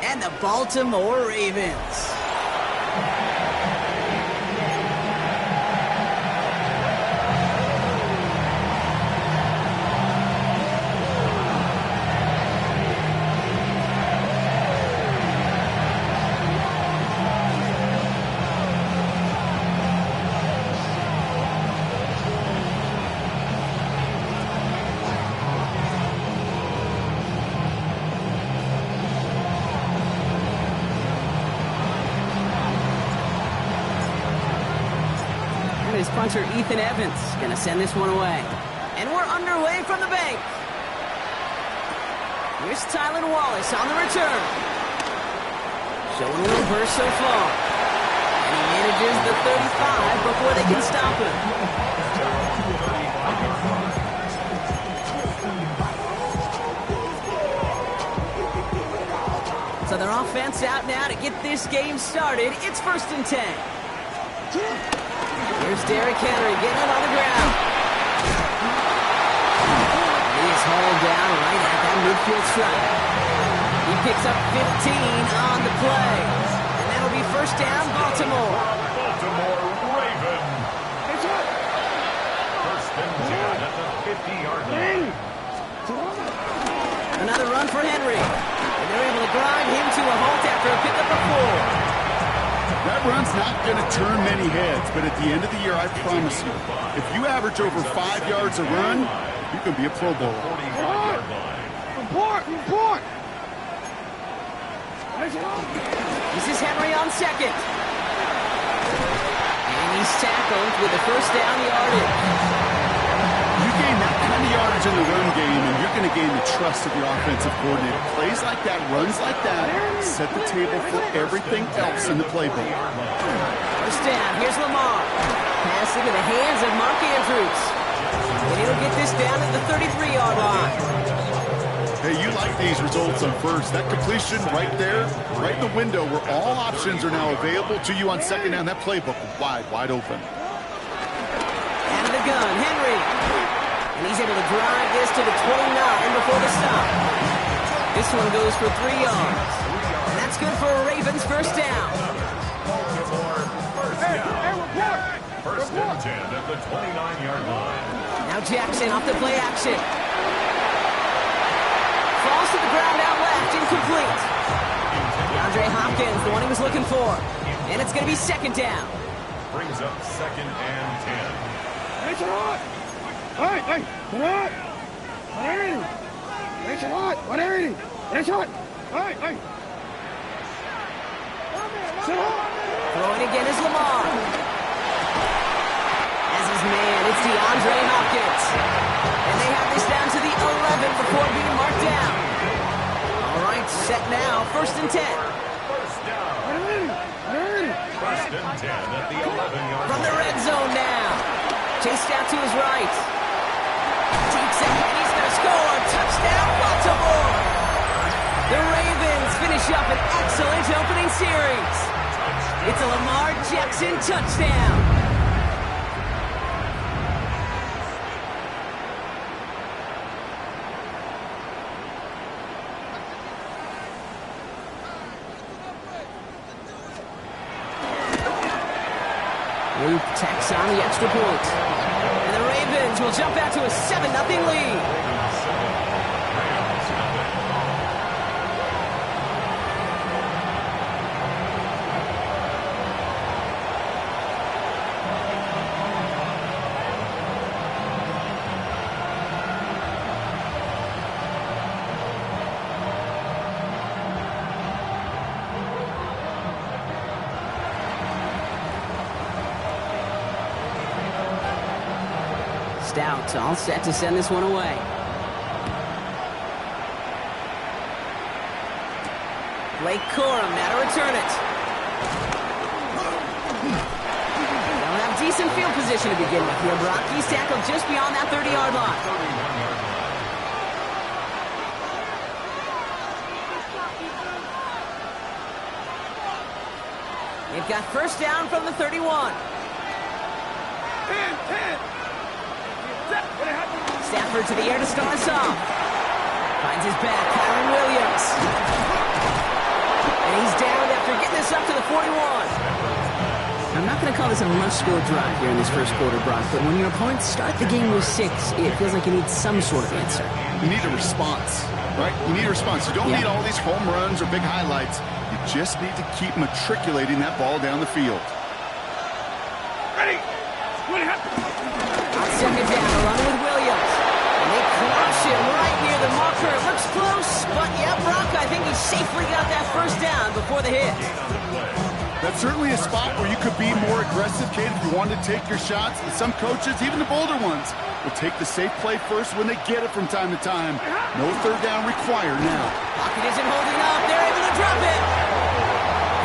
and the Baltimore Ravens. His punter, Ethan Evans, going to send this one away. And we're underway from the bank. Here's Tylan Wallace on the return. Showing a little burst so far. And he manages the 35 before they can stop him. So their offense out now to get this game started. It's 1st and 10. Here's Derrick Henry getting it on the ground. He is hauled down right at that midfield stripe. He picks up 15 on the play. And that'll be 1st down, Baltimore. Baltimore Ravens. 1st and 10 at the 50-yard line. Another run for Henry. And they're able to grind him to a halt after a pickup of 4. That run's not going to turn many heads, but at the end of the year, I promise you, if you average over 5 yards a run, you can be a Pro Bowler. Report! This is Henry on 2nd. And he's tackled with the 1st down yardage. You gain that kind of yardage in the run game, and you're going to gain the trust of your offensive coordinator. Plays like that, runs like that, set the table for everything else in the playbook. 1st down, here's Lamar. Pass into the hands of Mark Andrews. And he'll get this down at the 33-yard line. Hey, you like these results on 1st. That completion right there, right in the window where all options are now available to you on 2nd down. That playbook wide open. Out of the gun, Henry. And he's able to drive this to the 29 before the stop. This one goes for 3 yards. And that's good for a Ravens 1st down. Baltimore 1st down. 1st and 10 at the 29-yard line. Now Jackson off the play action. Falls to the ground out left, incomplete. DeAndre Hopkins, the one he was looking for. And it's going to be 2nd down. Brings up 2nd and 10. It's a lot! Hey! What? Whatever! It's a lot! Whatever! It's hot! Hey! Throwing again is Lamar. As his man, it's DeAndre Hopkins. And they have this down to the 11 before being marked down. All right, set now, 1st and 10. 1st down. 1st and 10 at the 11-yard line. From the red zone now. Chased out to his right. Deep set, and he's going to score. Touchdown, Baltimore. The Ravens finish up an excellent opening series. It's a Lamar Jackson touchdown. Luke tacks on the extra point. And the Ravens will jump out to a 7-0 lead. Stout all set to send this one away. Blake Corum now to return it. They'll have decent field position to begin with here. Brock, he's tackled just beyond that 30-yard line. They've got 1st down from the 31. Stafford to the air to start us off. Finds his back, Kyren Williams. call this a must-score drive here in this first quarter, Brock, but when your opponents start the game with 6, it feels like you need some sort of answer. You need a response, right? You need a response. You don't need all these home runs or big highlights. You just need to keep matriculating that ball down the field. Ready? On second down, along with Williams. And they crush it right near the marker. It looks close, but yeah, Brock, I think he safely got that first down before the hit. That's certainly a spot where you could be more aggressive, kid, if you want to take your shots. And some coaches, even the bolder ones, will take the safe play first when they get it from time to time. No third down required now. Pocket isn't holding up. They're able to drop it.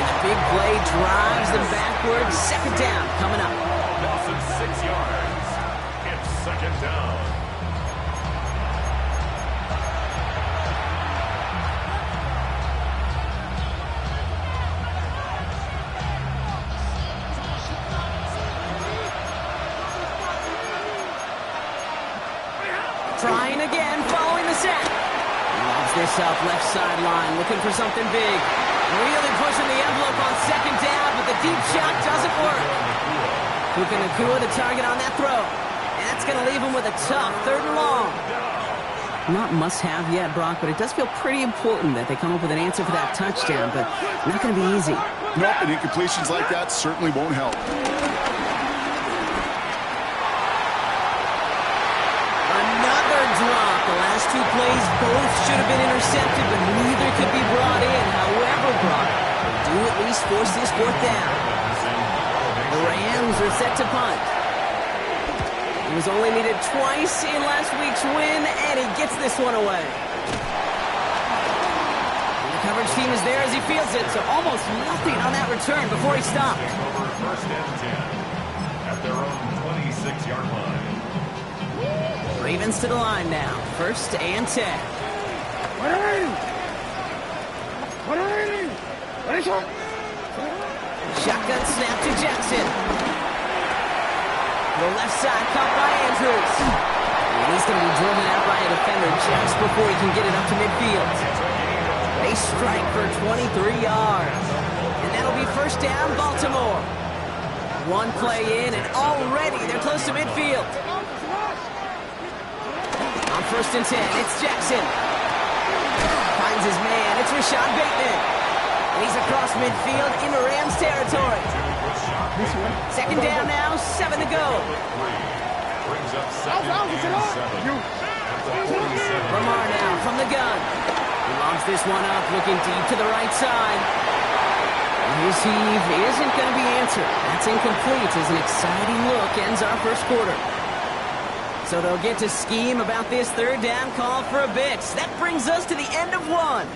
And the big play drives them backwards. Second down coming up. Nelson 6 yards. It's second down. Trying again, following the set. Lobs this up, left sideline, looking for something big. Really pushing the envelope on second down, but the deep shot doesn't work. Puka Nacua, the target on that throw. And that's going to leave him with a tough 3rd and long. Not must-have yet, Brock, but it does feel pretty important that they come up with an answer for that touchdown, but not going to be easy. Nope, and incompletions like that certainly won't help. Drop. The last 2 plays both should have been intercepted, but neither could be brought in. However, Brock do at least force this 4th down. The Rams are set to punt. He was only needed twice in last week's win, and he gets this one away. And the coverage team is there as he fields it, so almost nothing on that return before he stopped. First and 10 at their own 26-yard line. Ravens to the line now. 1st and 10. Shotgun snap to Jackson. The left side caught by Andrews. And he's going to be driven out by a defender just before he can get it up to midfield. They strike for 23 yards. And that'll be 1st down, Baltimore. 1 play in, and already they're close to midfield. On 1st and 10, it's Jackson. Finds his man. It's Rashad Bateman. And he's across midfield into Rams territory. 2nd down now, 7 to go. Brings up 2nd and 7. Lamar now from the gun. He lobs this one up, looking deep to the right side. And his heave isn't going to be answered. That's incomplete as an exciting look ends our first quarter. So they'll get to scheme about this 3rd down call for a bit. That brings us to the end of 1.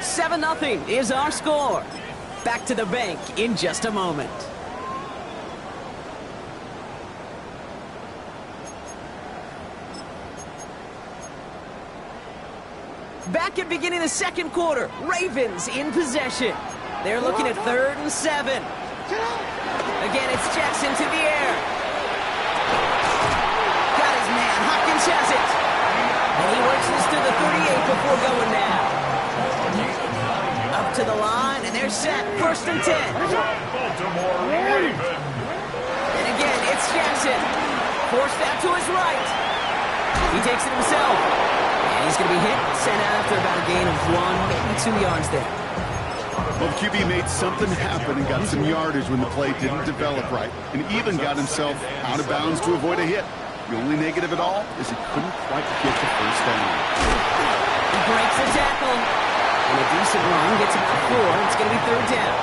7-0 is our score. Back to the bank in just a moment. Back at beginning of the 2nd quarter, Ravens in possession. They're looking at 3rd and 7. Again, it's Jackson to the air. Hopkins has it. And he works this to the 38 before going now. Up to the line, and they're set. 1st and 10. Baltimore Ravens. And again, it's Jackson. Forced out to his right. He takes it himself. And he's going to be hit, sent out after about a gain of 1, maybe 2 yards there. Well, the QB made something happen and got some yardage when the play didn't develop right, and even got himself out of bounds to avoid a hit. The only negative at all is he couldn't quite get the 1st down. He breaks the tackle. And a decent run gets about 4. It's going to be 3rd down.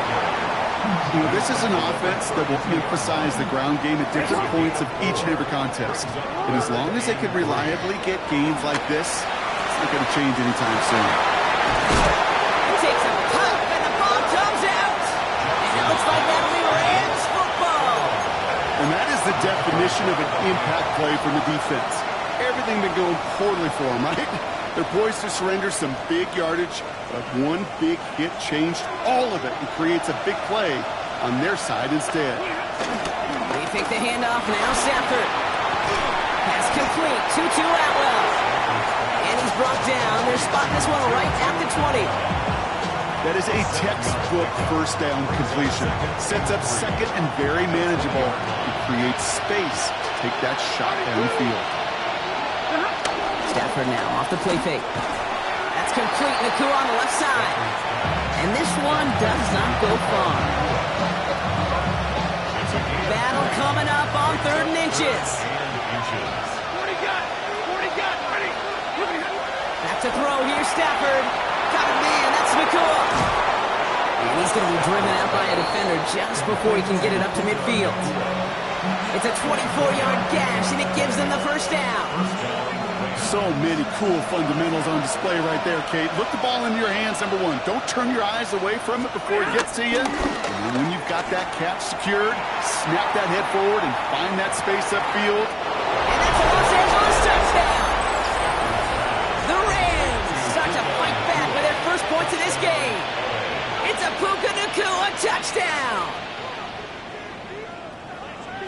You know, this is an offense that will emphasize the ground game at different points of each and every contest. And as long as they can reliably get gains like this, it's not going to change anytime soon. He takes a pop, and the ball comes out. And it looks like that'll be Rams football. And that is the definition of an impact play from the defense. Everything been going poorly for them, right? They're poised to surrender some big yardage, but one big hit changed all of it and creates a big play on their side instead. They take the handoff now, Stafford. Pass complete, 2-2 Atwell. And he's brought down. They're spotting this one right at the 20. That is a textbook first down completion. Sets up second and very manageable. It creates space to take that shot downfield. Stafford now off the play fake. That's complete. Nacua on the left side. And this one does not go far. Battle coming up on 3rd and inches. Back to throw here, Stafford. Got a man, that's Nacua. And he's going to be driven out by a defender just before he can get it up to midfield. It's a 24-yard gash, and it gives them the first down. So many cool fundamentals on display right there, Kate. Look the ball into your hands, number one. Don't turn your eyes away from it before it gets to you. And when you've got that catch secured, snap that head forward and find that space upfield. And that's a Los Angeles touchdown. The Rams start to fight back with their first points of this game. It's a Puka Nacua touchdown.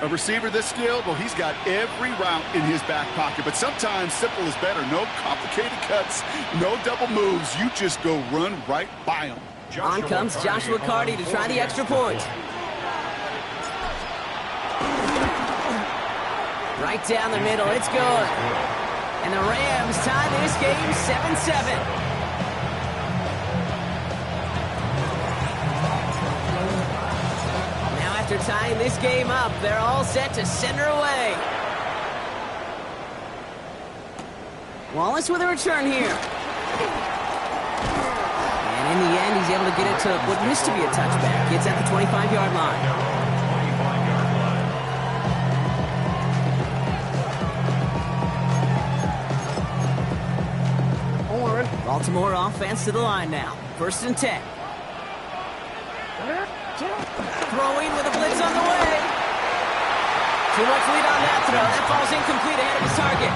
A receiver this skilled, well, he's got every route in his back pocket. But sometimes simple is better. No complicated cuts, no double moves. You just go run right by him. On comes Joshua Carty to try the extra point. Right down the middle, it's good. And the Rams tie this game 7-7. After tying this game up, they're all set to center away. Wallace with a return here. And in the end, he's able to get it to what used to be a touchback. It's at the 25-yard line. Baltimore offense to the line now. 1st and 10. Throwing with a blitz on the way. Too much lead on that throw. That ball's incomplete ahead of his target.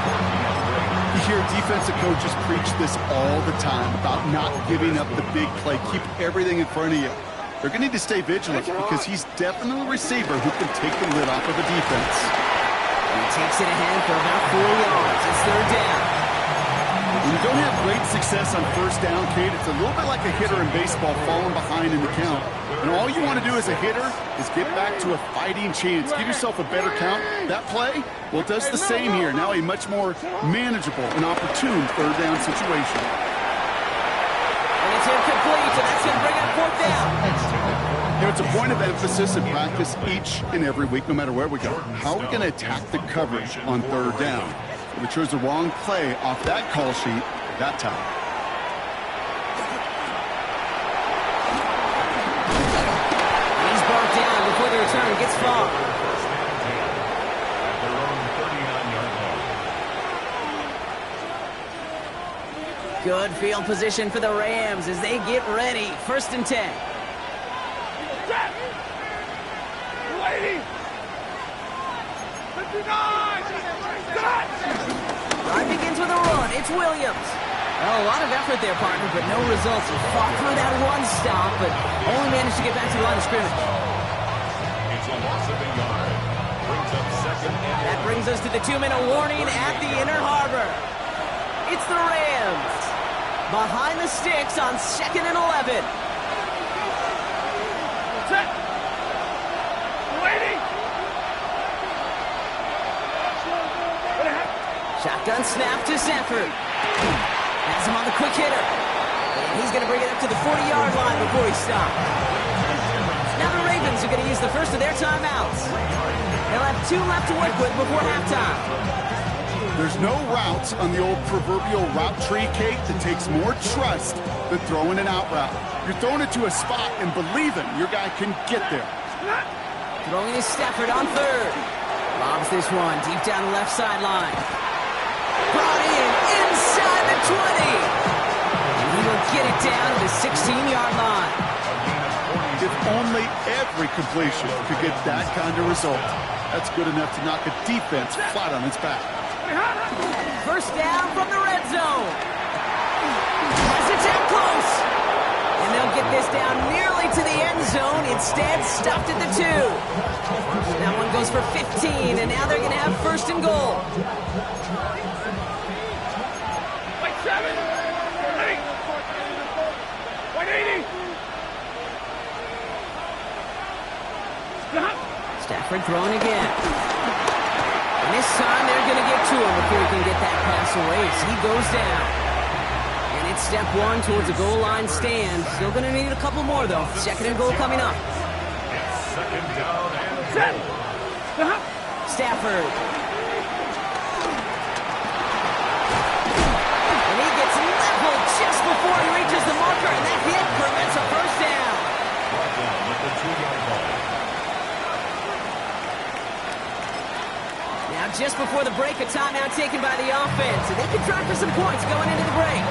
You hear defensive coaches preach this all the time about not giving up the big play. Keep everything in front of you. They're going to need to stay vigilant because he's definitely a receiver who can take the lid off of the defense. And he takes it ahead for about 4 yards. It's 3rd down. When you don't have great success on 1st down, Kate, it's a little bit like a hitter in baseball falling behind in the count. And all you want to do as a hitter is get back to a fighting chance. Give yourself a better count. That play, well, it does the same here. Now a much more manageable and opportune 3rd down situation. And it's incomplete, and that's going to bring up 4th down. You know, it's a point of emphasis in practice each and every week, no matter where we go. How are we going to attack the coverage on 3rd down? If we chose the wrong play off that call sheet that time. He's brought down before the return gets far. Good field position for the Rams as they get ready. 1st and 10. Drive begins with a run. It's Williams. Well, a lot of effort there, partner, but no results. He fought through that one stop, but only managed to get back to the line of scrimmage. It's a loss of a yard. Brings up 2nd and That brings us to the 2-minute warning at the Inner Harbor. It's the Rams behind the sticks on 2nd and 11. Set. Waiting. Shotgun snap to Sanford. Has him on the quick hitter. And he's going to bring it up to the 40-yard line before he stops. Now the Ravens are going to use the first of their timeouts. They'll have 2 left to work with before halftime. There's no routes on the old proverbial route tree, Kate, that takes more trust than throwing an out route. You're throwing it to a spot and believing your guy can get there. Throwing is Stafford on 3rd. Lobs this one deep down the left sideline. Brought in inside the 20. And he will get it down to the 16-yard line. If only every completion could get that kind of result. That's good enough to knock a defense flat on its back. 1st down from the red zone. As it's out close. And they'll get this down nearly to the end zone. Instead, stopped at the 2. That one goes for 15, and now they're going to have 1st and goal. Like 7. 8. 180. Stafford throwing again. And this time they're going to get to him before he can get that pass away. So he goes down. And it's step one towards a goal line stand. Still going to need a couple more, though. Second and goal coming up. Second down and goal. Stafford. And he gets leveled just before he reaches the marker, and that hit prevents a first down. Brought down at the 2-yard line. Now, just before the break, a timeout taken by the offense, and they can try for some points going into the break.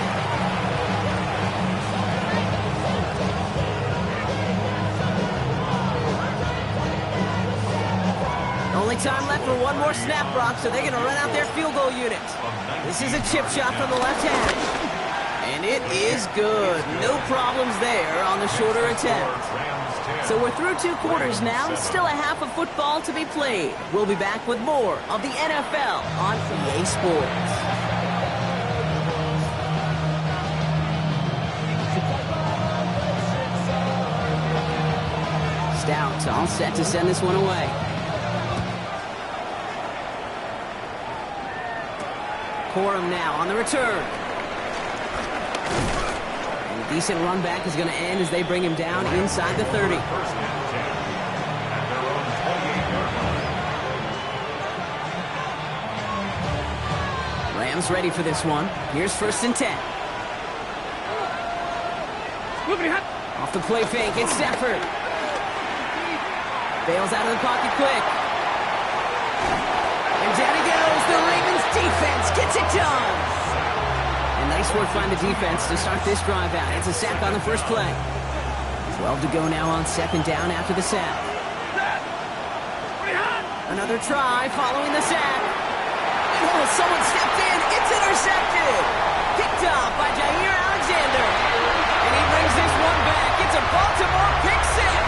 Only time left for one more snap, Brock, so they're going to run out their field goal unit. This is a chip shot from the left hash. And it is good. No problems there on the shorter attempt. So we're through 2 quarters now. Still a half of football to be played. We'll be back with more of the NFL on EA Sports. Stout all set to send this one away. Corum now on the return. And a decent run back is going to end as they bring him down inside the 30. First and 10 at their own 28-yard line. Rams ready for this one. Here's first and 10. Off the play fake, it's Stafford. Bails out of the pocket quick. And down he goes. The Ravens defense gets it done. And nice work by the defense to start this drive out. It's a sack on the first play. 12 to go now on second down after the sack. Another try following the sack. Oh, someone stepped in. It's intercepted. Picked up by Jair Alexander. And he brings this one back. It's a Baltimore pick six.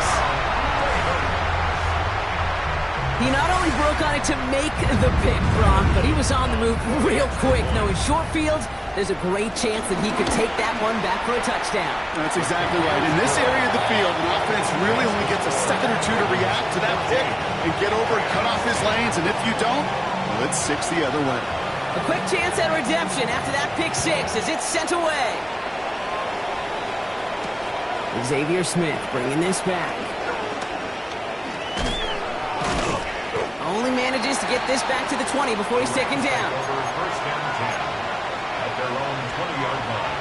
He not only broke on it to make the pick, Brock, but he was on the move real quick. Knowing short fields, there's a great chance that he could take that one back for a touchdown. That's exactly right. In this area of the field, an offense really only gets a second or two to react to that pick and get over and cut off his lanes. And if you don't, well, it's 6 the other way. A quick chance at redemption after that pick six as it's sent away. Xavier Smith bringing this back. Only manages to get this back to the 20 before he's taken down. Over first and 10 at their own 20-yard line.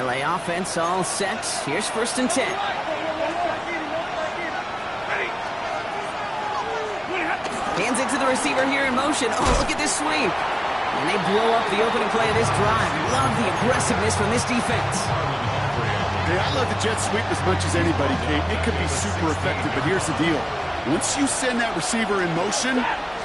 LA offense all set. Here's first and 10. Hands it to the receiver here in motion. Oh, look at this sweep. And they blow up the opening play of this drive. Love the aggressiveness from this defense. Yeah, I love the jet sweep as much as anybody, Kate. It could be super effective, but here's the deal. Once you send that receiver in motion,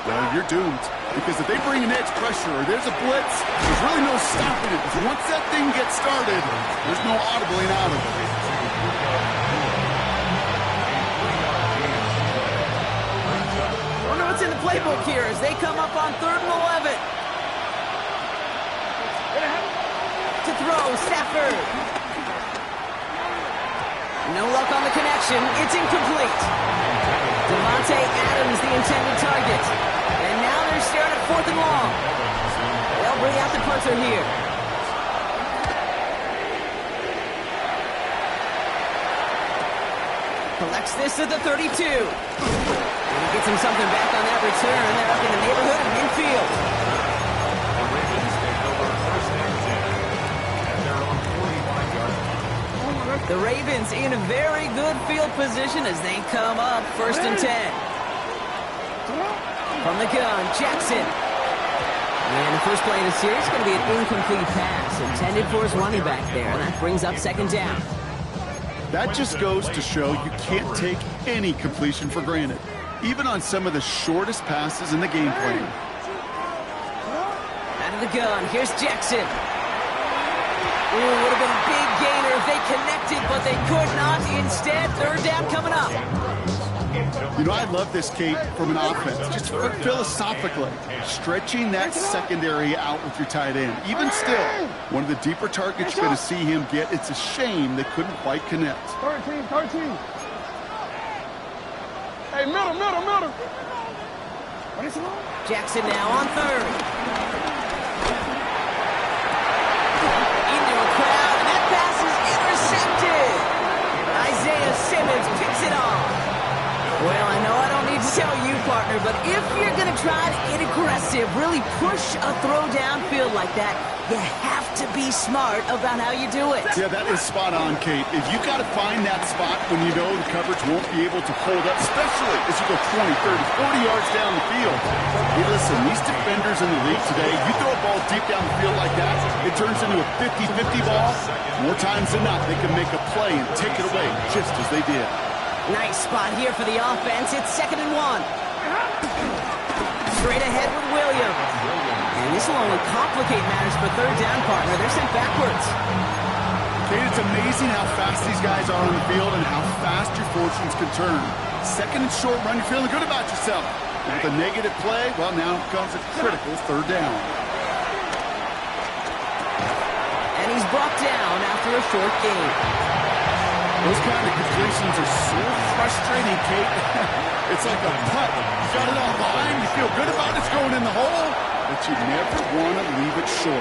well, you're doomed. Because if they bring an edge pressure or there's a blitz, there's really no stopping it. Because once that thing gets started, there's no audibling out of it. Wonder what's in the playbook here as they come up on 3rd and 11. To throw, Stafford. No luck on the connection. It's incomplete. Devontae Adams, the intended target. And now they're staring at 4th and long. They'll bring out the punter here. Collects this at the 32. And he gets him something back on that return. They're up in the neighborhood of midfield. The Ravens take over first and 10 at their own 45-yard line. The Ravens in a very good field position as they come up 1st and 10. From the gun, Jackson. And the first play of the series is going to be an incomplete pass intended for his running back there. And that brings up 2nd down. That just goes to show you can't take any completion for granted, even on some of the shortest passes in the game plan. Out of the gun, here's Jackson. Ooh, would have been a big gainer if they connected, but they could not. Instead, 3rd down coming up. You know, I love this, Kate, from an offense. Just philosophically, stretching that secondary out with your tight end. Even still, one of the deeper targets you're going to see him get. It's a shame they couldn't quite connect. 13. Hey, middle. What is it on? Jackson now on third. Into a crowd, and that pass is intercepted. Isaiah Simmons picks it off. Well, I know I don't need to tell you, partner, but if you're going to try to get aggressive, really push a throw downfield like that, you have to be smart about how you do it. Yeah, that is spot on, Kate. If you got to find that spot when you know the coverage won't be able to hold up, especially as you go 20, 30, 40 yards down the field. Hey, listen, these defenders in the league today, you throw a ball deep down the field like that, it turns into a 50-50 ball. More times than not, they can make a play and take it away just as they did. Nice spot here for the offense. It's 2nd and 1. Straight ahead with Williams. And this will only complicate matters for third down, partner. They're sent backwards. Kate, it's amazing how fast these guys are on the field and how fast your fortunes can turn. 2nd and short run, you're feeling good about yourself. And with a negative play, well, now comes a critical third down. And he's brought down after a short gain. Those kind of completions are so frustrating, Kate. It's like a putt. You got it on the line, you feel good about it, it's going in the hole, but you never want to leave it short.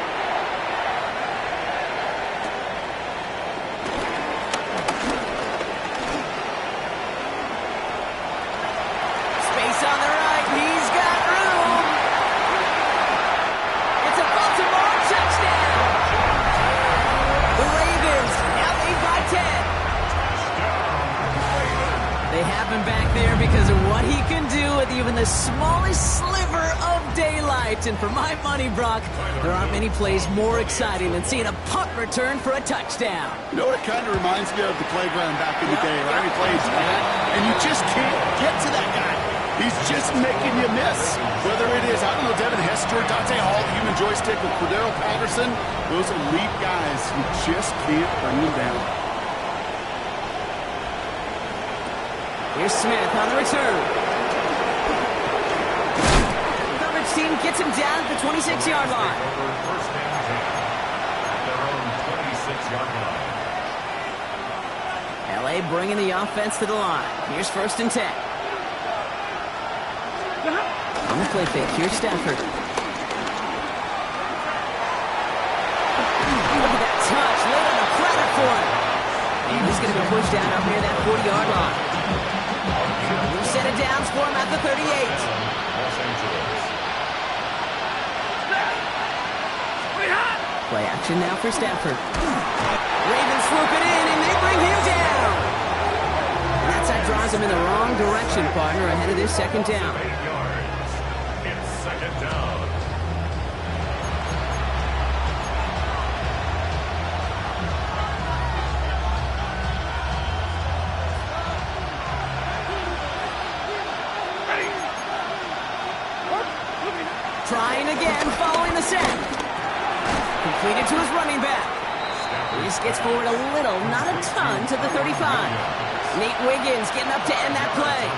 Space on the right. He's got room. It's a Baltimore touchdown. The Ravens now lead by 10. They have him back there because of what he can do with even the smallest sliver of daylight. And for my money, Brock, there aren't many plays more exciting than seeing a punt return for a touchdown. You know what it kind of reminds me of? The playground back in the day, right? He plays tag, and you just can't get to that guy. He's just making you miss. Whether it is, I don't know, Devin Hester, Dante Hall, the human joystick, or Cordero Patterson, those elite guys, you just can't bring them down. Here's Smith on the return. The coverage team gets him down at the 26-yard line. First down at their own 26-yard line. LA bringing the offense to the line. Here's 1st and 10. On the play fake, here's Stafford. Look at that touch, laid on the platter for him. And he's going to be pushed down up near that 40-yard line. We set it down for him at the 38. Los Angeles. Play action now for Stafford. Ravens swoop it in, and they bring him down. And that side draws him in the wrong direction, partner, ahead of this 2nd down. 8 yards. It's 2nd down. Trying again, following the set. Completed to his running back. He just gets forward a little, not a ton, to the 35. Nate Wiggins getting up to end that play.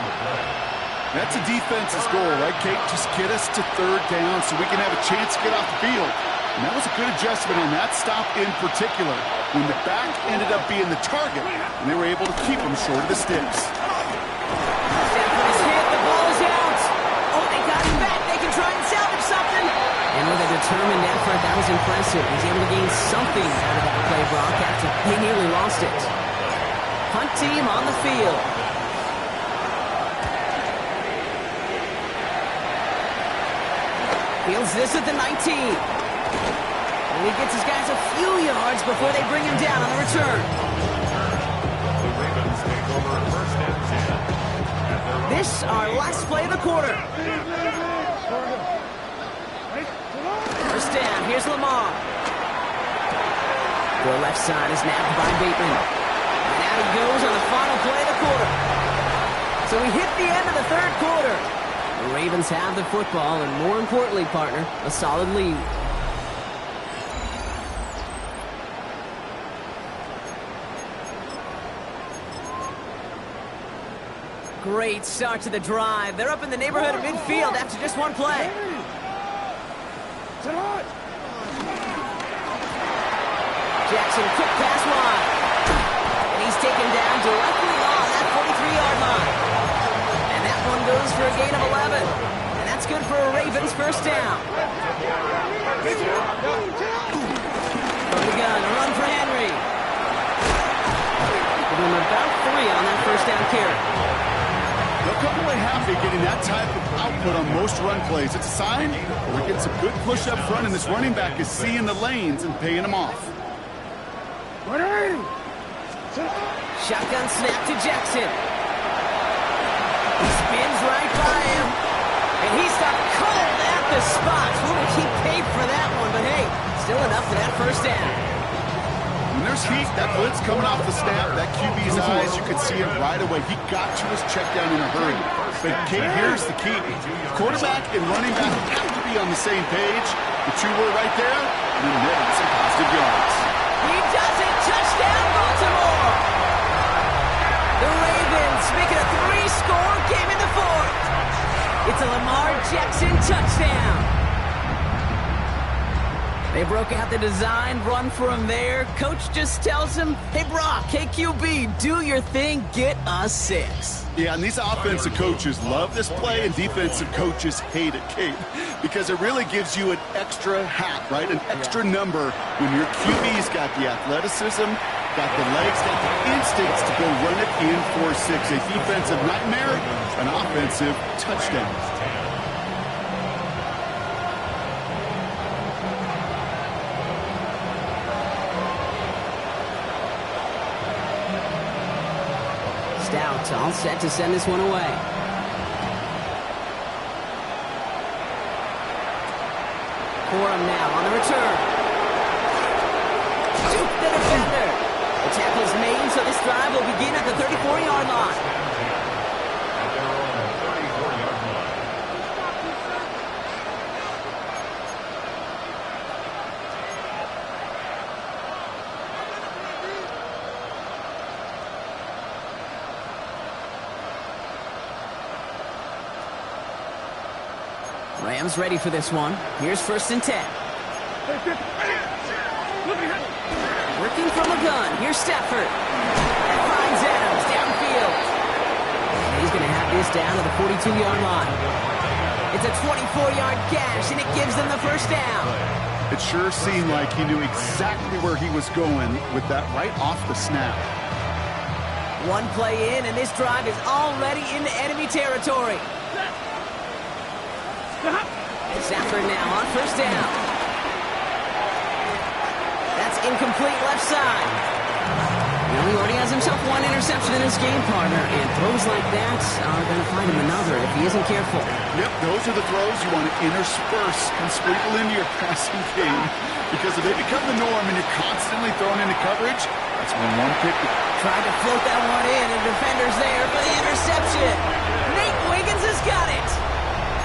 That's a defense's goal, right, Kate? Just get us to 3rd down so we can have a chance to get off the field. And that was a good adjustment on that stop in particular, when the back ended up being the target, and they were able to keep him short of the sticks. Stafford is hit, the ball is out. Oh, they got him back. They can try and salvage something. And with a determined effort, that was impressive. He's able to gain something out of that play, Brock, after he nearly lost it. Punt team on the field. Fields this at the 19. And he gets his guys a few yards before they bring him down on the return. The Ravens take over 1st and 10. This our last play of the quarter. 1st down. Here's Lamar. The left side is nabbed by Bateman. And out he goes on the final play of the quarter. So we hit the end of the 3rd quarter. The Ravens have the football, and more importantly, partner, a solid lead. Great start to the drive. They're up in the neighborhood of midfield after just one play. Jackson, quick pass wide. And he's taken down directly on that 43-yard line. And gain of 11. And that's good for a Ravens first down. From the gun, a run for Henry. Give him about 3 on that first down carry. They'll come away happy getting that type of output on most run plays. It's a sign we're getting some good push up front, and this running back is seeing the lanes and paying them off. Shotgun snap to Jackson. He spins right by him. And he stopped cold at the spot. He paid for that one, but hey, still enough for that first down. When there's heat, that blitz coming off the snap, that QB's eyes, you could see it right away. He got to his check down in a hurry. But Kate, here's the key. Quarterback and running back have to be on the same page. The two were right there, and then netting some positive yards. He does it! Touchdown, Baltimore! The Ravens make it a 3-score game in the fourth. It's a Lamar Jackson touchdown. They broke out the design, run for him there. Coach just tells him, hey, Brock, KQB, do your thing, get a 6. Yeah, and these offensive coaches love this play, and defensive coaches hate it, Kate, because it really gives you an extra hat, right? An extra number when your QB's got the athleticism, got the legs, got the instincts to go run it in for 6. A defensive nightmare, an offensive touchdown. Stout all set to send this one away. Corum now on the return. Juke the defender. The tackle is made, so this drive will begin at the 34-yard line. At their own 34-yard line. Rams ready for this one. Here's 1st and 10. Working from a gun. Here's Stafford. That finds Adams downfield. And he's going to have this down to the 42-yard line. It's a 24-yard gash, and it gives them the first down. It sure seemed like he knew exactly where he was going with that right off the snap. One play in, and this drive is already into enemy territory. Stafford now on 1st down. That's incomplete left side. Well, he already has himself one interception in his game, partner, and throws like that are going to find him another if he isn't careful. Yep, those are the throws you want to intersperse and sprinkle into your passing game, because if they become the norm and you're constantly thrown into coverage, that's when one pick. Tried to float that one in, and defender's there for the interception. Nate Wiggins has got it.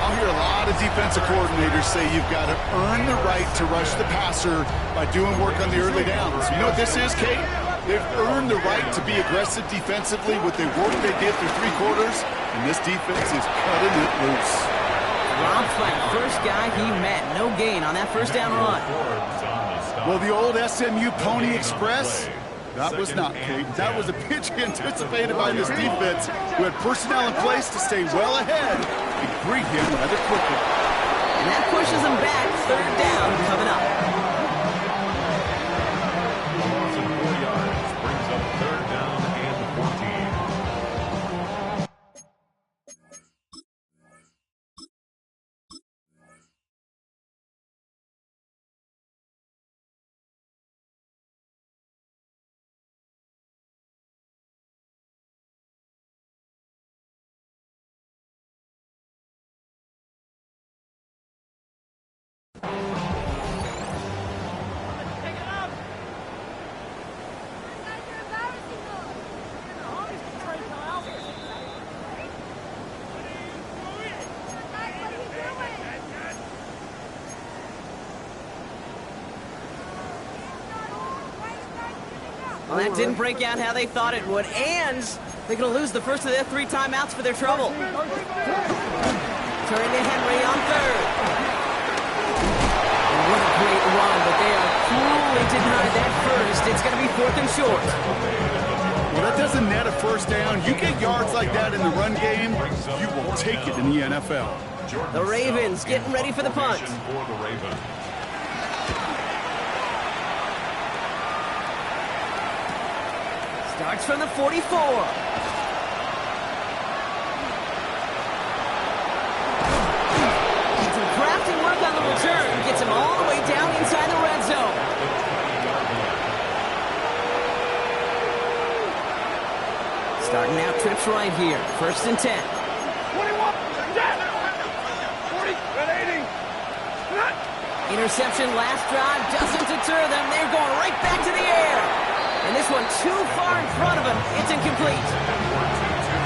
I'll hear a lot of defensive coordinators say you've got to earn the right to rush the passer by doing work on the early downs. You know what this is, Kate? They've earned the right to be aggressive defensively with the work they did through 3 quarters, and this defense is cutting it loose. Rob Flank, first guy he met. No gain on that first down run. Well, the old SMU Pony Express, that was not, Kate. That was a pitch anticipated by this defense, who had personnel in place to stay well ahead and greet him rather quickly. And that pushes him back. 3rd down coming up. Loss of 4 yards brings up 3rd down and 14. Well, that didn't break out how they thought it would, and they're going to lose the first of their 3 timeouts for their trouble. Turning to Henry on 3rd. And what a great run, but they are cruelly denied that first. It's going to be 4th and short. Well, that doesn't net a first down, you get yards like that in the run game, you will take it in the NFL. The Ravens getting ready for the punt. For the Ravens. Starts from the 44. Crafting work on the return gets him all the way down inside the red zone. Starting out trips right here. 1st and 10. 21, 40, 80. Interception last drive doesn't deter them. They're going right back to the air. And this one too far in front of him. It's incomplete.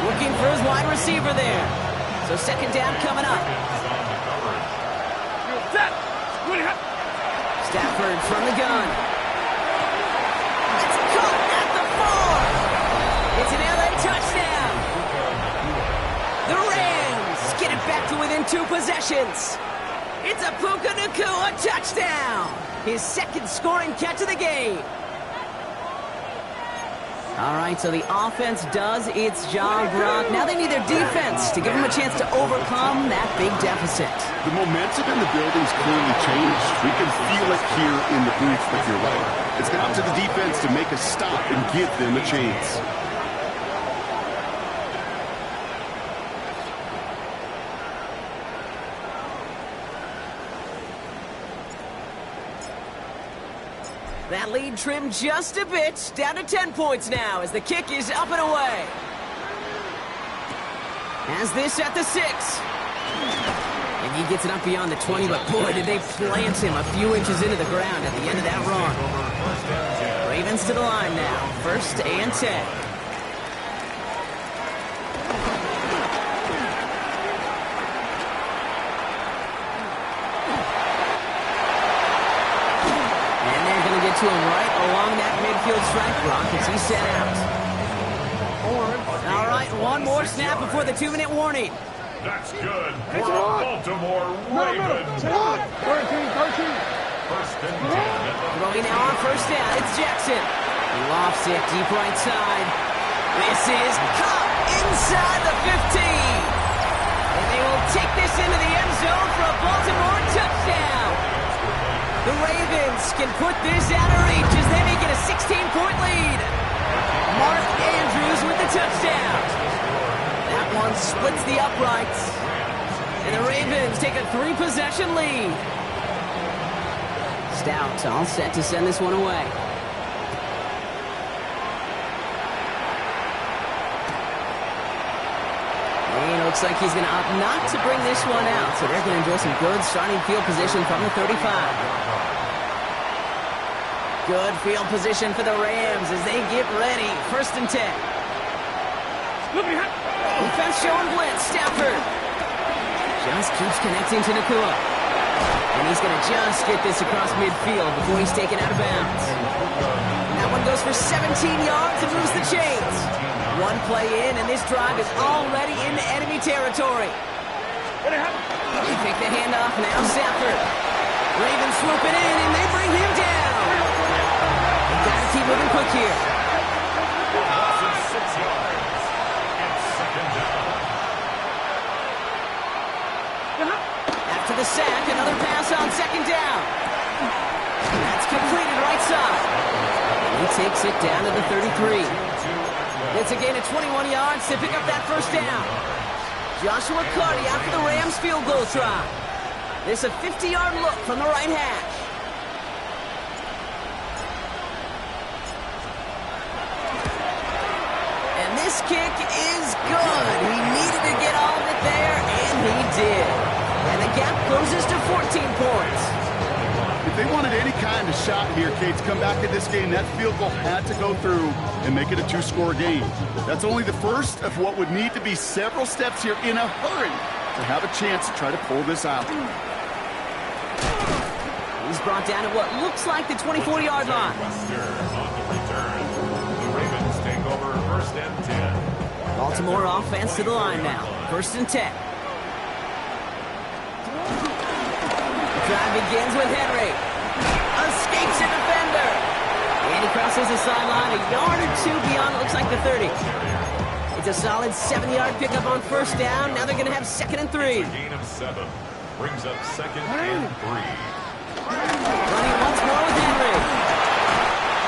Looking for his wide receiver there. So 2nd down coming up. Stafford from the gun. It's caught at the 4. It's an LA touchdown. The Rams get it back to within 2 possessions. It's a Puka Nacua touchdown. His 2nd scoring catch of the game. All right, so the offense does its job, Brock. Now they need their defense to give them a chance to overcome that big deficit. The momentum in the building's clearly changed. We can feel it here in the booth, but you're right. It's now to the defense to make a stop and give them a chance. That lead trimmed just a bit, down to 10 points now as the kick is up and away. Has this at the 6. And he gets it up beyond the 20, but boy, did they plant him a few inches into the ground at the end of that run. Ravens to the line now, 1st and 10. To him right along that midfield strike block as he set out. All right, one more snap before the 2-minute warning. That's good for Baltimore Ravens. 13. 1st and 10. Throwing now on 1st down, it's Jackson. He lofts it deep right side. This is caught inside the 15. And they will take this into the end zone for a Baltimore touchdown. The Ravens can put this out of reach as they make it a 16-point lead. Mark Andrews with the touchdown. That one splits the uprights. And the Ravens take a 3-possession lead. Stout all set to send this one away. And it looks like he's going to opt not to bring this one out. So they're going to enjoy some good starting field position from the 35. Good field position for the Rams as they get ready. 1st and 10. Defense showing blitz. Stafford just keeps connecting to Nacua. And he's going to just get this across midfield before he's taken out of bounds. And that one goes for 17 yards and moves the chains. One play in, and this drive is already into enemy territory. They take the handoff now. Stafford. Ravens swooping in, and they bring him down. Gotta keep moving quick here. 6 yards. And 2nd down. After the sack, another pass on 2nd down. That's completed right side. He takes it down to the 33. It's a gain of 21 yards to pick up that 1st down. Joshua Carty after the Rams field goal try. This a 50-yard look from the right hash. This kick is good. He needed to get all of it there, and he did. And the gap closes to 14 points. If they wanted any kind of shot here, Kate, to come back in this game, that field goal had to go through and make it a 2-score game. That's only the first of what would need to be several steps here in a hurry to have a chance to try to pull this out. He's brought down at what looks like the 24-yard line. Webster on the return. The Ravens take over 1st and 10. Baltimore offense to the line now. 1st and 10. Drive begins with Henry. Escapes a defender. And he crosses the sideline a yard or two beyond, it looks like the 30. It's a solid 7-yard pickup on first down. Now they're going to have 2nd and 3. A gain of 7. Brings up 2nd and 3. Running once more with Henry.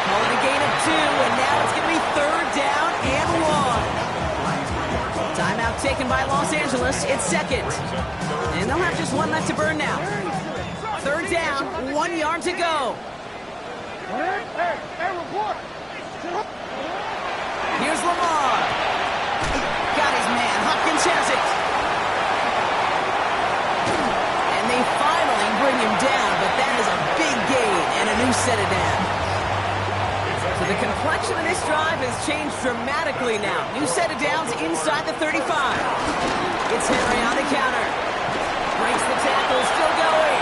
Call it a gain of 2, and now it's going to be 3rd down and 1. Timeout taken by Los Angeles. It's 2nd. And they'll have just 1 left to burn now. 3rd down, 1 yard to go. Hey, report. Here's Lamar. Got his man. Hopkins has it. And they finally bring him down, but that is a big gain and a new set of downs. So the complexion of this drive has changed dramatically now. New set of downs inside the 35. It's Henry on the counter. Breaks the tackle, still going.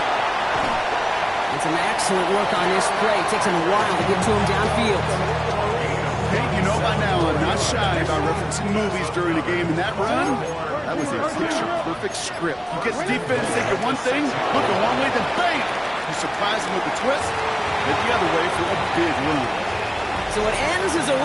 And some excellent work on this play. It takes him a while to get to him downfield. Hey, you know by now I'm not shy about referencing movies during a game, and that run, that was a picture-perfect script. You get the defense thinking one thing, looking one way, then bang! You surprise them with a twist, head the other way for a big run. So it ends as a win.